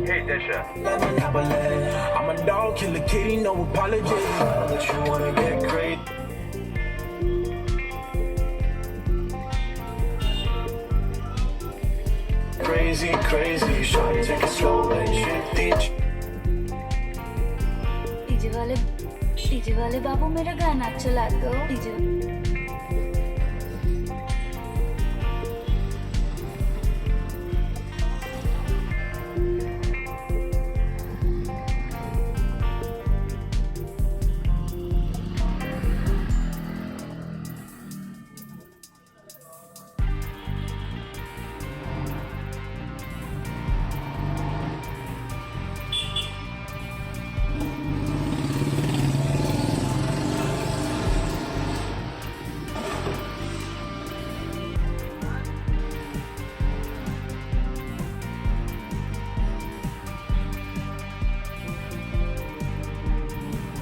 Hey, Desha. I'm a dog, killer kitty, no apology. But you wanna get crazy. Crazy, crazy, shawty, take it slow, let shit teach. DJ वाले बाबू मेरा गाना चला दो DJ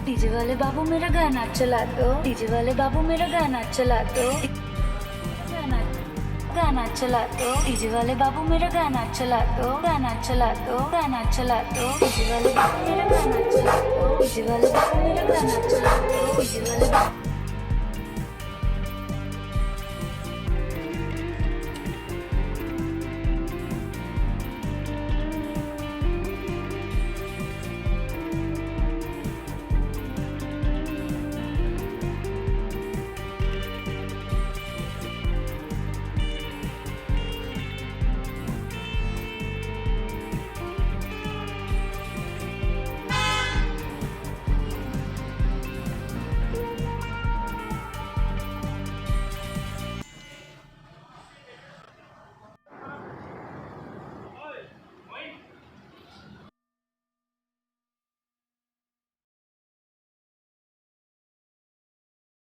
DJ वाले बाबू मेरा गाना चला दो डीजे वाले बाबू मेरा गाना चला दो गाना चला दो डीजे वाले बाबू मेरा गाना चला दो गाना चला दो गाना चला दो डीजे वाले बाबू मेरा गाना चला दो डीजे वाले बाबू मेरा गाना चला दो डीजे वाले